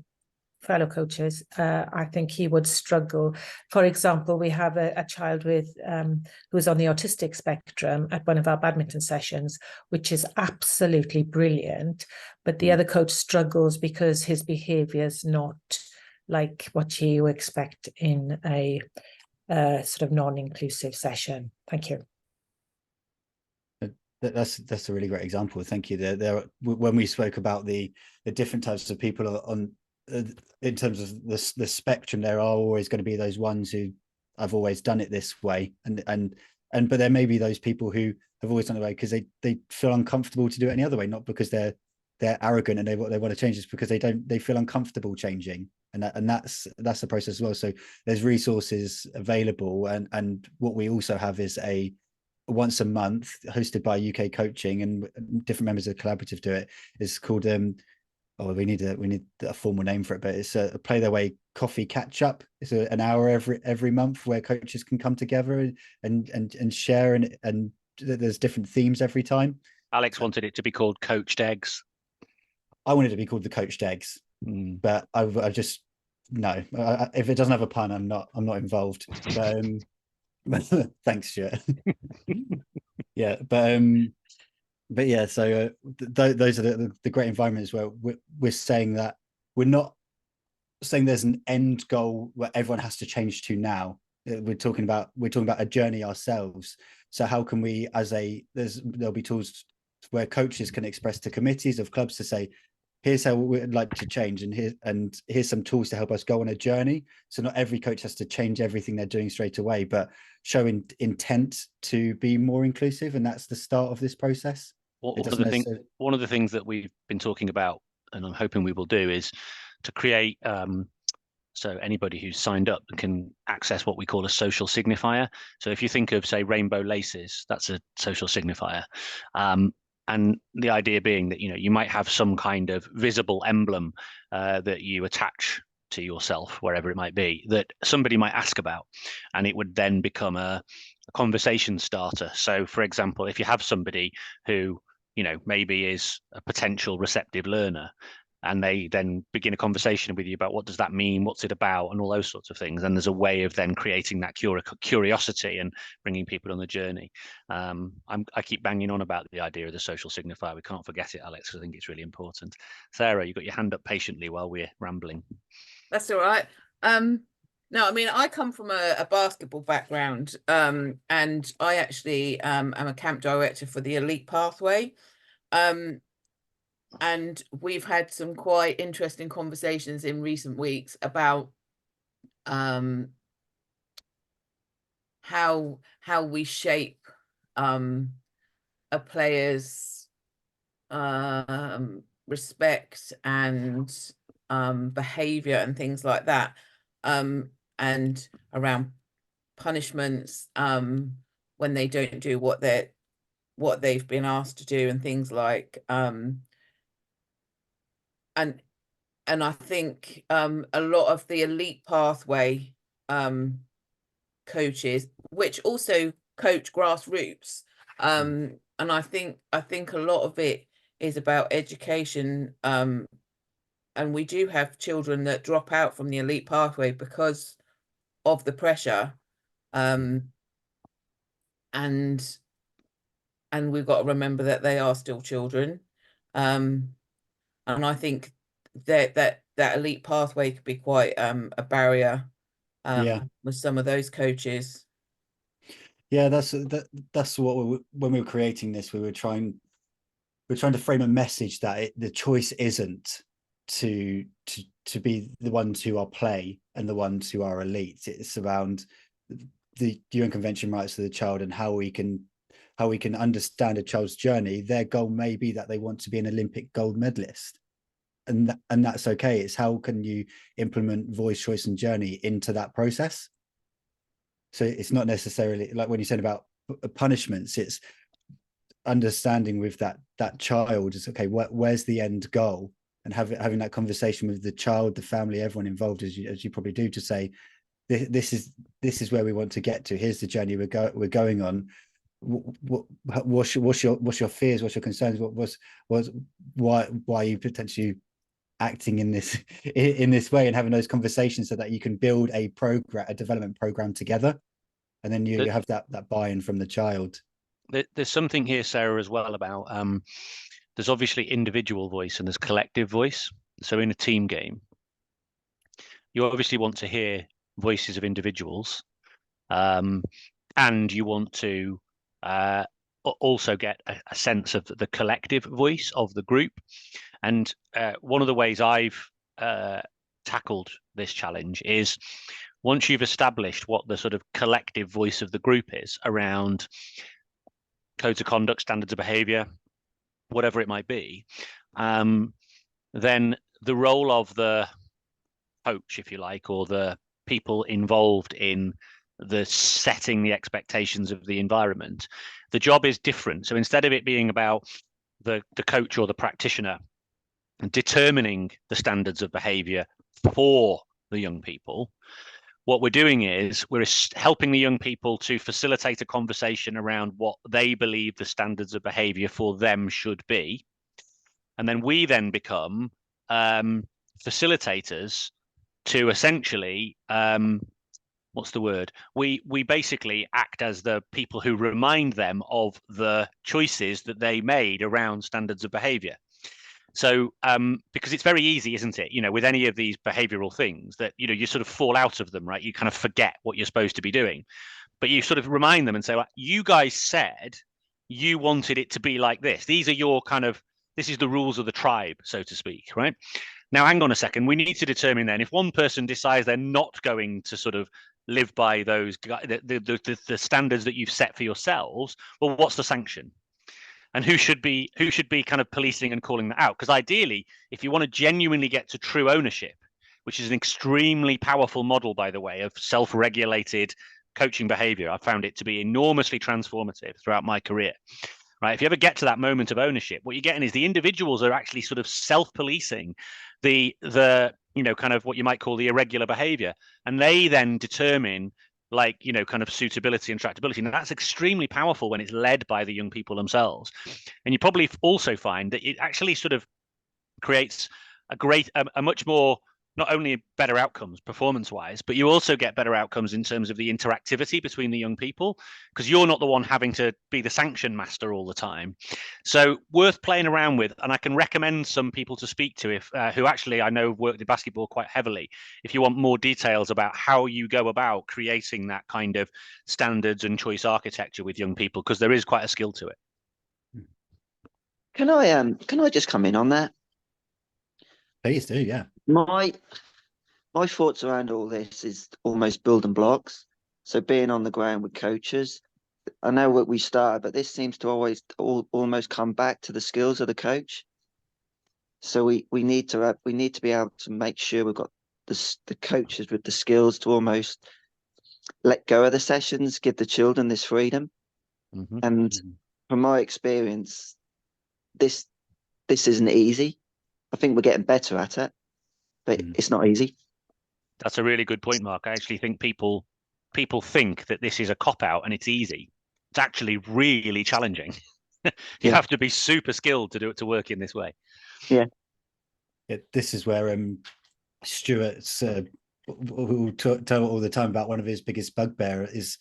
fellow coaches, I think he would struggle. For example, we have a child who's on the autistic spectrum at one of our badminton sessions, which is absolutely brilliant. But the other coach struggles because his behavior is not like what you expect in a sort of non-inclusive session. Thank you. That's a really great example. Thank you. There when we spoke about the different types of people on in terms of the spectrum, there are always going to be those ones who I've always done it this way, but there may be those people who have always done it way because they feel uncomfortable to do it any other way, not because they're arrogant and they want to change, it's because they feel uncomfortable changing, and that's the process as well. So there's resources available, and what we also have is a once a month hosted by UK Coaching, and different members of the Collaborative do it. It's called we need a formal name for it, but it's a Play Their Way coffee catch up. It's an hour every month where coaches can come together and share, and there's different themes every time. Alex wanted it to be called Coached Eggs. I wanted it to be called the Coached Eggs, but I just no. If it doesn't have a pun, I'm not involved. But thanks, Stuart. Yeah, but yeah. So those are the great environments where we're saying that we're not saying there's an end goal where everyone has to change to now. We're talking about a journey ourselves. So how can we, there'll be tools where coaches can express to committees of clubs to say, here's how we'd like to change, and here's some tools to help us go on a journey. So not every coach has to change everything they're doing straight away, but showing intent to be more inclusive, and that's the start of this process. One of the things that we've been talking about, and I'm hoping we will do, is to create so anybody who's signed up can access what we call a social signifier. So if you think of, say, rainbow laces, that's a social signifier. And the idea being that, you might have some kind of visible emblem that you attach to yourself, wherever it might be, that somebody might ask about, and it would then become a conversation starter. So, for example, if you have somebody who, maybe is a potential receptive learner, and they then begin a conversation with you about what does that mean, what's it about, and all those sorts of things. And there's a way of then creating that curiosity and bringing people on the journey. I keep banging on about the idea of the social signifier. We can't forget it, Alex, because I think it's really important. Sarah, you got your hand up patiently while we're rambling. That's all right. No, I mean, I come from a basketball background, and I actually am a camp director for the Elite Pathway. And we've had some quite interesting conversations in recent weeks about how we shape a player's respect and behavior and things like that, and around punishments when they don't do what they're what they've been asked to do and things like and I think a lot of the elite pathway coaches, which also coach grassroots, and I think a lot of it is about education, and we do have children that drop out from the elite pathway because of the pressure, and we've got to remember that they are still children, and I think that elite pathway could be quite a barrier with some of those coaches. Yeah, that's what when we were creating this, we're trying to frame a message that the choice isn't to be the ones who are play and the ones who are elite. It's around the UN Convention rights of the child and how we can understand a child's journey. Their goal may be that they want to be an Olympic gold medalist, and that's okay. It's how can you implement voice, choice, and journey into that process. So it's not necessarily like when you said about punishments, it's understanding with that child is okay, where's the end goal, and having that conversation with the child, the family, everyone involved, as you probably do, to say this is where we want to get to. Here's the journey we're going on. What's your fears? What's your concerns? Why are you potentially acting in this way, and having those conversations so that you can build a development program together, and then you have that buy-in from the child. There's something here, Sarah, as well about there's obviously individual voice and there's collective voice. So in a team game, you obviously want to hear voices of individuals, and you want to also get a sense of the collective voice of the group. And one of the ways I've tackled this challenge is, once you've established what the sort of collective voice of the group is around codes of conduct, standards of behavior, whatever it might be, then the role of the coach, if you like, or the people involved in the setting the expectations of the environment, the job is different. So instead of it being about the coach or the practitioner determining the standards of behavior for the young people, what we're doing is we're helping the young people to facilitate a conversation around what they believe the standards of behavior for them should be. And then we then become facilitators to essentially, what's the word? We basically act as the people who remind them of the choices that they made around standards of behavior. So because it's very easy, isn't it, with any of these behavioral things that, you sort of fall out of them, right? You kind of forget what you're supposed to be doing, but you sort of remind them and say, well, you guys said you wanted it to be like this. These are your this is the rules of the tribe, so to speak, right? Now, hang on a second. We need to determine then, if one person decides they're not going to sort of live by those the standards that you've set for yourselves, well, what's the sanction? And who should be kind of policing and calling that out? Because ideally, if you want to genuinely get to true ownership, which is an extremely powerful model, by the way, of self-regulated coaching behavior, I've found it to be enormously transformative throughout my career. Right? If you ever get to that moment of ownership, what you're getting is the individuals are actually sort of self-policing the kind of what you might call the irregular behavior, and they then determine kind of suitability and tractability. And that's extremely powerful when it's led by the young people themselves. And you probably also find that it actually sort of creates a much more, not only better outcomes performance wise, but you also get better outcomes in terms of the interactivity between the young people, because you're not the one having to be the sanction master all the time. So worth playing around with. And I can recommend some people to speak to if who actually I know worked in basketball quite heavily, if you want more details about how you go about creating that kind of standards and choice architecture with young people, because there is quite a skill to it. Can I just come in on that? Please do, yeah. My thoughts around all this is almost building blocks. So being on the ground with coaches, I know what we started, but this seems to always almost come back to the skills of the coach. So we need to be able to make sure we've got the coaches with the skills to almost let go of the sessions, give the children this freedom. And from my experience, this isn't easy. I think we're getting better at it, but it's not easy. That's a really good point, Mark. I actually think people think that this is a cop-out and it's easy. It's actually really challenging. You have to be super skilled to do it, to work in this way. Yeah. This is where Stuart's will tell all the time about one of his biggest bugbear is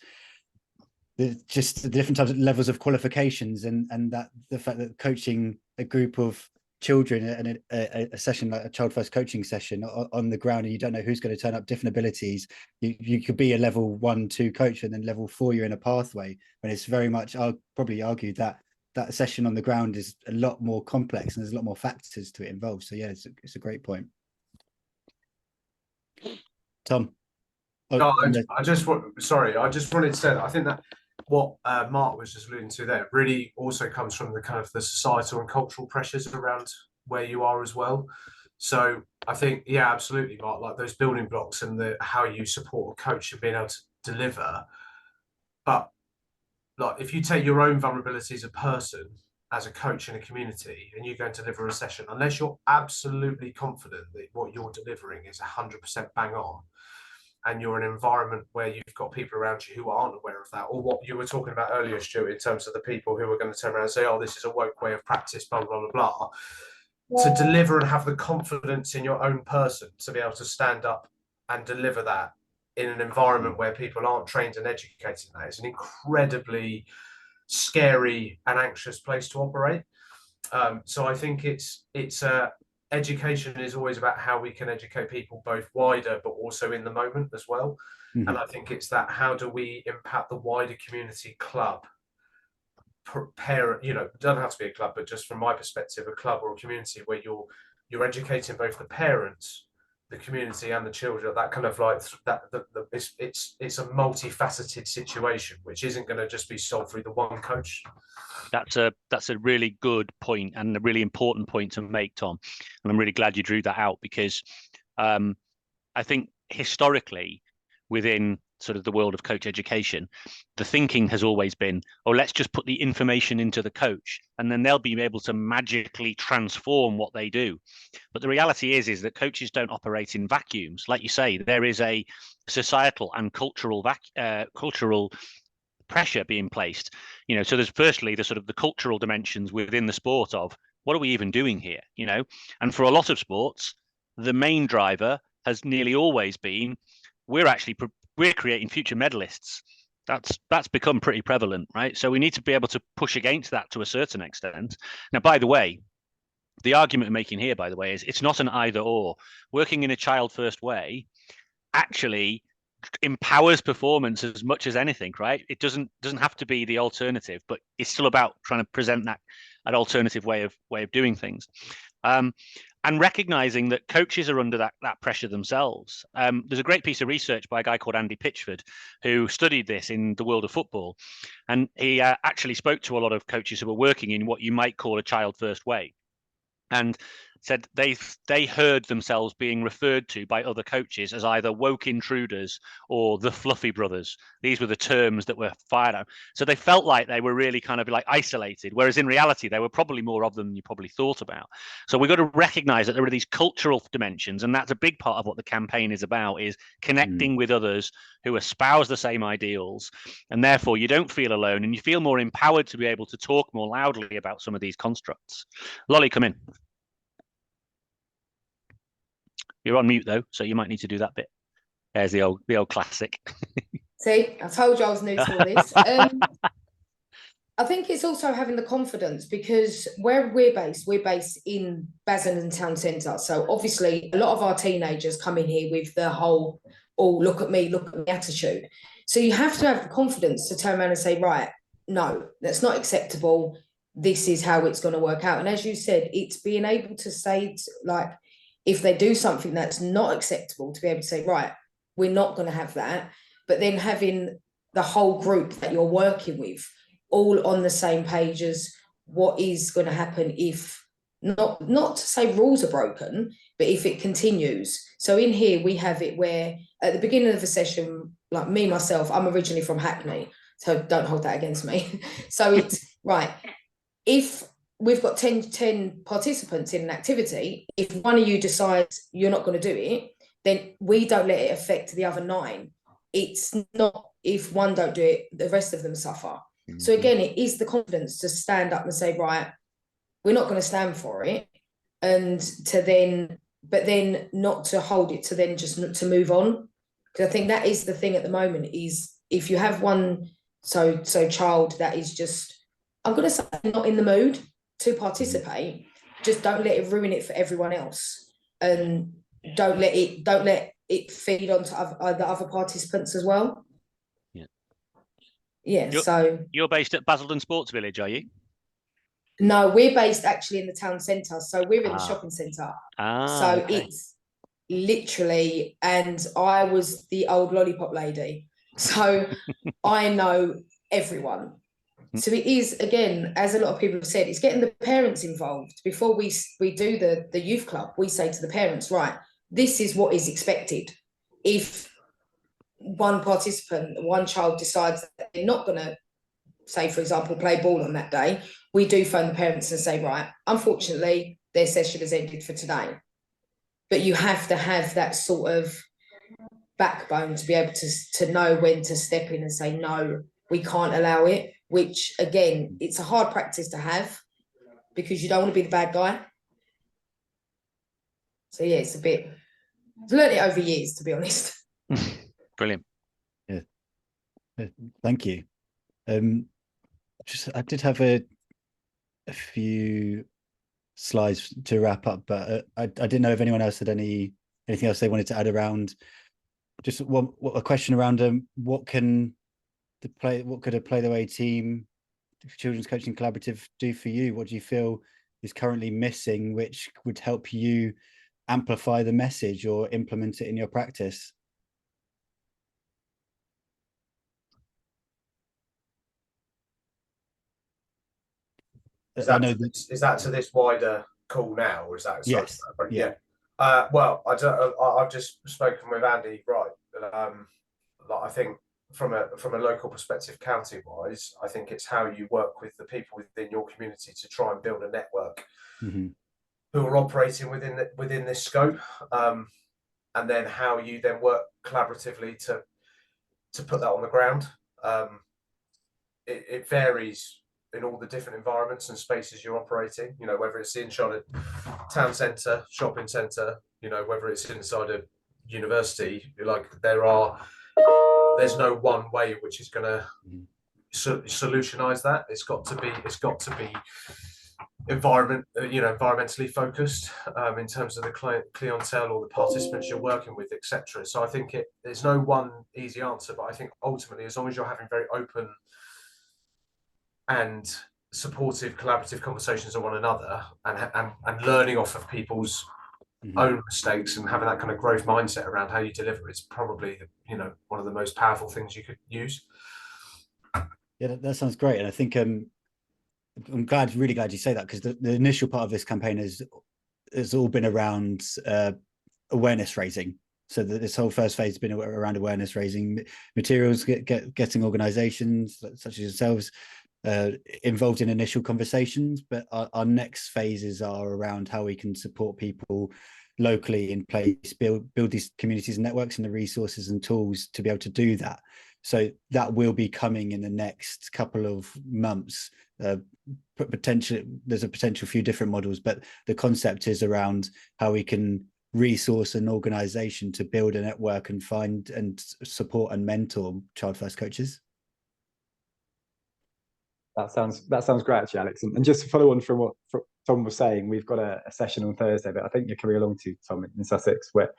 just the different types of levels of qualifications, and that the fact that coaching a group of children and a session like a child first coaching session on the ground, and you don't know who's going to turn up, different abilities. You could be a level 1, 2 coach, and then level 4 you're in a pathway. When it's very much, I'll probably argue that session on the ground is a lot more complex and there's a lot more factors to it involved. So yeah, it's a great point. Tom. No, I just wanted to say that I think that what Mark was just alluding to there really also comes from the kind of the societal and cultural pressures around where you are as well. So I think, yeah, absolutely, Mark, like those building blocks and how you support a coach and being able to deliver. But like, if you take your own vulnerability as a person, as a coach in a community, and you go and deliver a session, unless you're absolutely confident that what you're delivering is 100% bang on, and you're in an environment where you've got people around you who aren't aware of that, or what you were talking about earlier, Stuart, in terms of the people who are going to turn around and say, oh, this is a woke way of practice, blah, blah, blah, blah. To deliver and have the confidence in your own person to be able to stand up and deliver that in an environment where people aren't trained and educated in that, it's an incredibly scary and anxious place to operate. So I think education is always about how we can educate people both wider but also in the moment as well. And I think it's that, how do we impact the wider community, club, parent, it doesn't have to be a club, but just from my perspective, a club or a community where you're educating both the parents, the community and the children. That kind of like that it's a multifaceted situation which isn't going to just be solved through the one coach. That's a really good point and a really important point to make, Tom, and I'm really glad you drew that out, because I think historically within sort of the world of coach education, the thinking has always been, oh, let's just put the information into the coach and then they'll be able to magically transform what they do. But the reality is that coaches don't operate in vacuums. Like you say, there is a societal and cultural pressure being placed. So there's firstly the sort of the cultural dimensions within the sport of what are we even doing here? And for a lot of sports, the main driver has nearly always been, we're creating future medalists. That's become pretty prevalent, right? So we need to be able to push against that to a certain extent. Now, by the way, the argument we're making here, by the way, is it's not an either or. Working in a child first way actually empowers performance as much as anything, right? It doesn't have to be the alternative, but it's still about trying to present that alternative way of doing things. And recognizing that coaches are under that pressure themselves. There's a great piece of research by a guy called Andy Pitchford who studied this in the world of football. And he actually spoke to a lot of coaches who were working in what you might call a child first way, and said they heard themselves being referred to by other coaches as either woke intruders or the fluffy brothers. These were the terms that were fired out. So they felt like they were really kind of like isolated, whereas in reality, there were probably more of them than you probably thought about. So we've got to recognize that there are these cultural dimensions, and that's a big part of what the campaign is about, is connecting with others who espouse the same ideals. And therefore you don't feel alone and you feel more empowered to be able to talk more loudly about some of these constructs. Lolly, come in. You're on mute though, so you might need to do that bit. There's the old classic. See, I told you I was new to all this. I think it's also having the confidence, because where we're based in Basildon Town Centre. So obviously a lot of our teenagers come in here with the whole, oh, look at me attitude. So you have to have the confidence to turn around and say, right, no, that's not acceptable. This is how it's going to work out. And as you said, it's being able to say, like, if they do something that's not acceptable, to be able to say, right, we're not going to have that. But then having the whole group that you're working with all on the same page as what is going to happen if, not to say rules are broken, but if it continues. So in here, we have it where at the beginning of the session, like me, myself, I'm originally from Hackney, so don't hold that against me. So right, if we've got 10 participants in an activity, if one of you decides you're not going to do it, then we don't let it affect the other 9. It's not if one don't do it, the rest of them suffer. So again, it is the confidence to stand up and say, right, we're not going to stand for it, and to then, but then not to hold it, to then just to move on. Because I think that is the thing at the moment, is if you have one child that is just, I'm going to say, not in the mood to participate, just don't let it ruin it for everyone else, and don't let it feed onto the other participants as well. So you're based at Basildon Sports Village, are you? No, we're based actually in the town centre, so we're in the shopping centre. So okay. it's literally, and I was the old lollipop lady, so I know everyone. So it is, again, as a lot of people have said, it's getting the parents involved. Before we do the youth club, we say to the parents, right, this is what is expected. If one child decides that they're not going to, say, for example, play ball on that day, we do phone the parents and say, right, unfortunately, their session has ended for today. But you have to have that sort of backbone to be able to know when to step in and say, no, we can't allow it, which, again, it's a hard practice to have because you don't want to be the bad guy. So, yeah, it's a bit, I've learned it over years, to be honest. Brilliant. Yeah. Thank you. I did have a few slides to wrap up, but I didn't know if anyone else had anything else they wanted to add around. Just a question around what could a Play the Way team, Children's Coaching Collaborative, do for you? What do you feel is currently missing, which would help you amplify the message or implement it in your practice? Is that to this wider call now, or is that? Yes. Yeah. Well, I've just spoken with Andy. Right. I think from a local perspective, county wise, I think it's how you work with the people within your community to try and build a network who are operating within this scope, and then how you then work collaboratively to put that on the ground. It varies in all the different environments and spaces you're operating, whether it's inside a town centre, shopping centre, whether it's inside a university, there's no one way which is going to solutionize that. It's got to be environmentally focused, in terms of the clientele or the participants you're working with, etc. So I think there's no one easy answer, but I think ultimately, as long as you're having very open and supportive, collaborative conversations with one another, and learning off of people's own mistakes and having that kind of growth mindset around how you deliver, it's probably one of the most powerful things you could use. Yeah, that sounds great, and I think I'm really glad you say that, because the initial part of this campaign has all been around awareness raising. So this whole first phase has been around awareness raising, materials, getting organisations such as yourselves involved in initial conversations, but our next phases are around how we can support people locally in place, build these communities and networks and the resources and tools to be able to do that. So that will be coming in the next couple of months. There's a potential few different models, but the concept is around how we can resource an organization to build a network and find and support and mentor child first coaches. That sounds great, actually, Alex. And just to follow on from what Tom was saying, we've got a session on Thursday that I think you're coming along to, Tom, in Sussex, where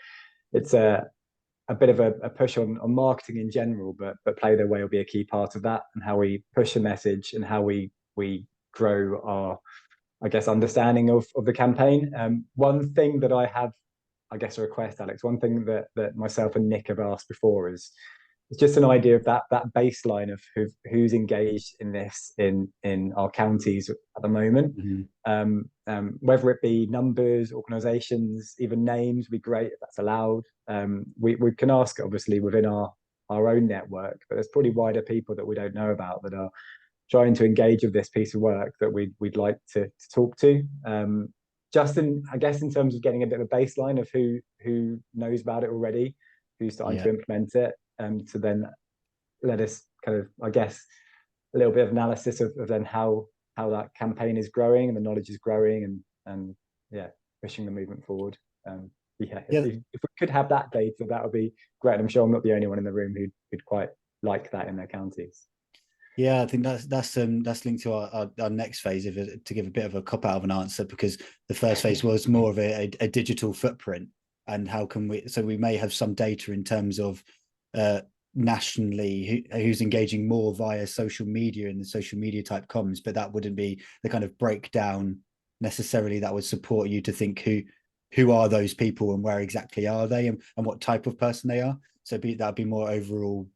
it's a bit of a push on marketing in general, but Play Their Way will be a key part of that, and how we push a message and how we grow our, I guess, understanding of the campaign. One thing that I have, I guess, a request, Alex, one thing that myself and Nick have asked before is it's just an idea of that baseline of who's engaged in this in our counties at the moment. Whether it be numbers, organisations, even names, would be great if that's allowed. We can ask, obviously, within our own network, but there's probably wider people that we don't know about that are trying to engage with this piece of work that we'd like to talk to. Just I guess in terms of getting a bit of a baseline of who knows about it already, who's starting to implement it, to then let us kind of, I guess, a little bit of analysis of then how that campaign is growing and the knowledge is growing, and pushing the movement forward. If we could have that data, that would be great. I'm sure I'm not the only one in the room who'd quite like that in their counties. Yeah, I think that's linked to our next phase, to give a bit of a cop out of an answer, because the first phase was more of a digital footprint, and how can we may have some data in terms of nationally who's engaging more via social media and the social media type comms, but that wouldn't be the kind of breakdown necessarily that would support you to think who are those people and where exactly are they, and what type of person they are. So that'd be more overall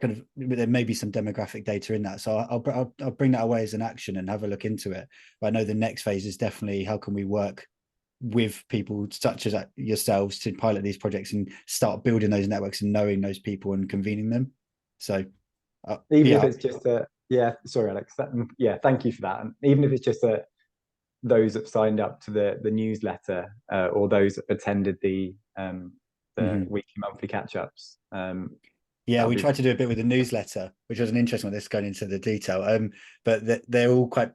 kind of, there may be some demographic data in that. So I'll bring that away as an action and have a look into it. But I know the next phase is definitely how can we work with people such as yourselves to pilot these projects and start building those networks and knowing those people and convening them. So even if it's just sorry, Alex, thank you for that. And even if it's just those that signed up to the newsletter, or those that attended the weekly monthly catch-ups. We tried to do a bit with the newsletter, which was an interesting one. This going into the detail, but they're all quite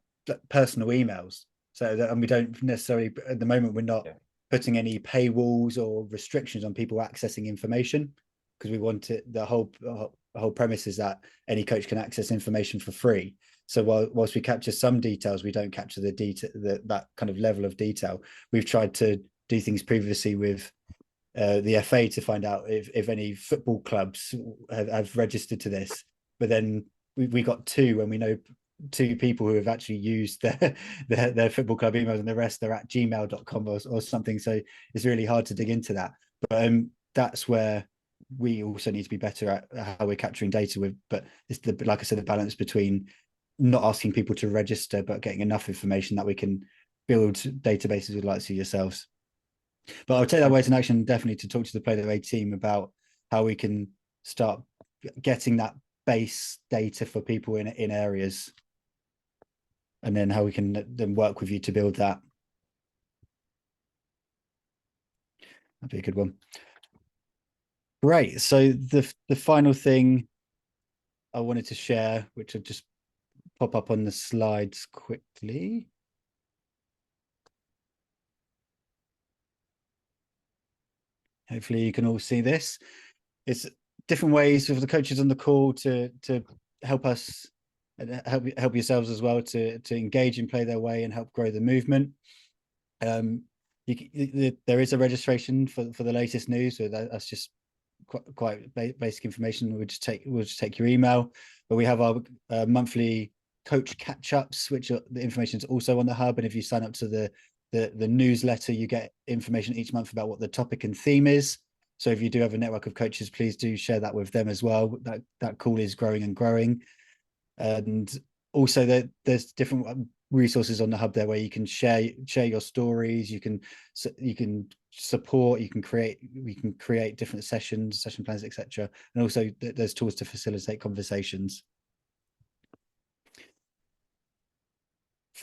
personal emails. So and we don't necessarily, at the moment, we're not putting any paywalls or restrictions on people accessing information, because we want it. The whole premise is that any coach can access information for free. So whilst we capture some details, we don't capture the detail, that kind of level of detail. We've tried to do things previously with the FA to find out if any football clubs have registered to this, but then we got 2, and we know 2 people who have actually used their football club emails, and the rest they're at gmail.com or something. So it's really hard to dig into that, but that's where we also need to be better at how we're capturing data with. But it's like I said, the balance between not asking people to register but getting enough information that we can build databases with, like yourselves. But I'll take that away as an action, definitely, to talk to the Play Their Way team about how we can start getting that base data for people in areas, and then how we can then work with you to build that. That'd be a good one. Great. So the final thing I wanted to share, which I'll just pop up on the slides quickly. Hopefully you can all see this. It's different ways for the coaches on the call to help us, help yourselves as well to engage and Play Their Way and help grow the movement. There is a registration for the latest news, so that's just quite basic information. We'll just take your email, but we have our monthly coach catch-ups, which the information is also on the hub, and if you sign up to the newsletter, you get information each month about what the topic and theme is. So if you do have a network of coaches, please do share that with them as well. That call is growing and growing. And also there's different resources on the hub there where you can share your stories, you can support, we can create different session plans, etc. And also there's tools to facilitate conversations.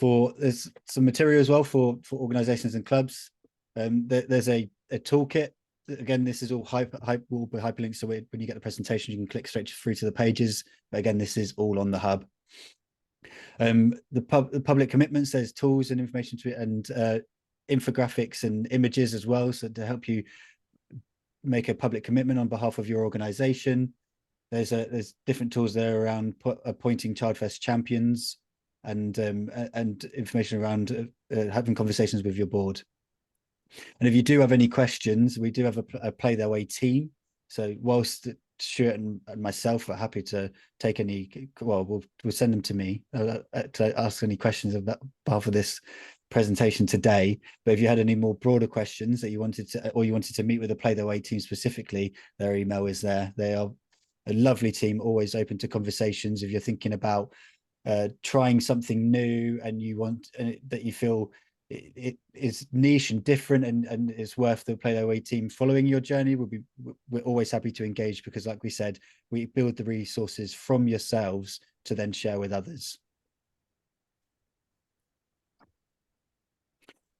There's some material as well for organizations and clubs. There's a toolkit. Again, this is all will be hyperlinked, so when you get the presentation, you can click straight through to the pages. But again, this is all on the hub. The public commitments, there's tools and information to it, and infographics and images as well, so to help you make a public commitment on behalf of your organization. There's different tools there around appointing Child First champions, and information around having conversations with your board. And if you do have any questions, we do have a Play Their Way team. So whilst Stuart and myself are happy to take any, well, we'll send them to me to ask any questions about behalf of this presentation today. But if you had any more broader questions that you wanted to meet with the Play Their Way team specifically, their email is there. They are a lovely team, always open to conversations. If you're thinking about trying something new and you want that you feel it is niche and different and it's worth the Play Their Way team following your journey, we're always happy to engage, because like we said, we build the resources from yourselves to then share with others.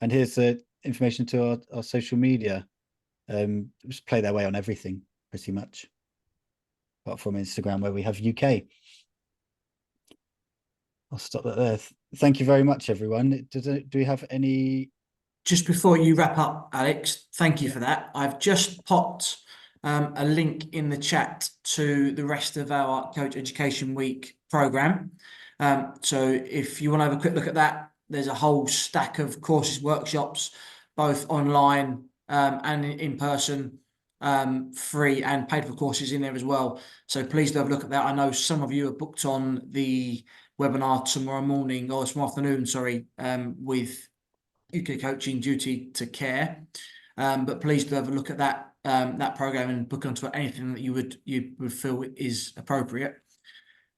And here's the information to our social media. Just play their way on everything pretty much, apart from Instagram where we have UK. I'll stop that there. Thank you very much, everyone. Do we have any? Just before you wrap up, Alex, thank you for that. I've just popped a link in the chat to the rest of our Coach Education Week program. So if you want to have a quick look at that, there's a whole stack of courses, workshops, both online and in person, free and paid for courses in there as well. So please do have a look at that. I know some of you are booked on the webinar tomorrow morning, or tomorrow afternoon, sorry, with UK Coaching Duty to Care. But please do have a look at that that program and book onto anything that you would feel is appropriate.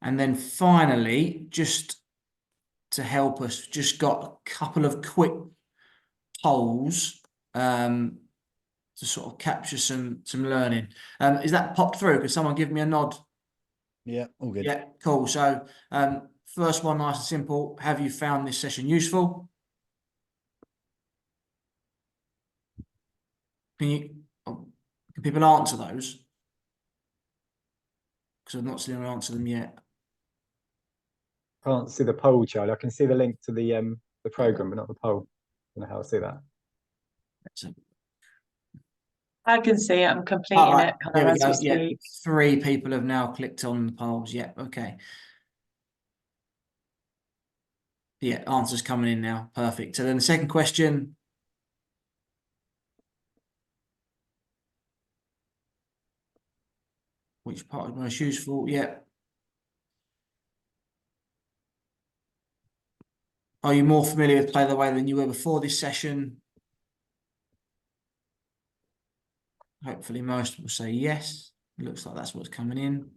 And then finally, just to help us, just got a couple of quick polls to sort of capture some learning. Is that popped through? Could someone give me a nod? Yeah, all good. Yeah, cool. So first one, nice and simple. Have you found this session useful? Can people answer those? Because I've not seen them answer them yet. Can't see the poll, Charlie. I can see the link to the program, but not the poll. I don't know how to see that. I can see it. I'm completing All right, it kind there of we as go. we Yeah, speak. 3 people have now clicked on the polls. Yeah, okay. Yeah, answers coming in now. Perfect. So then the second question. Which part is most useful? Yeah. Are you more familiar with Play the Way than you were before this session? Hopefully most will say yes. It looks like that's what's coming in.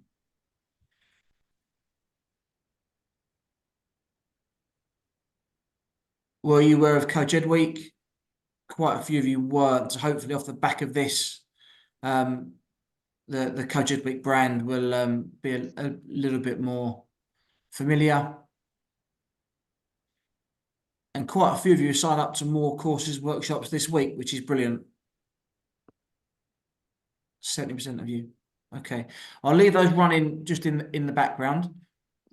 Were you aware of Coach Ed Week? Quite a few of you weren't. So hopefully off the back of this, the Coach Ed Week brand will be a little bit more familiar. And quite a few of you signed up to more courses, workshops this week, which is brilliant. 70% of you. Okay. I'll leave those running just in the background.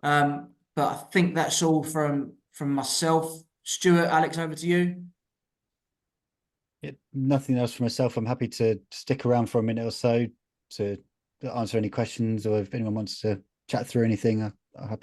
But I think that's all from myself. Stuart, Alex, over to you. Yeah, nothing else for myself. I'm happy to stick around for a minute or so to answer any questions, or if anyone wants to chat through anything, I'll happy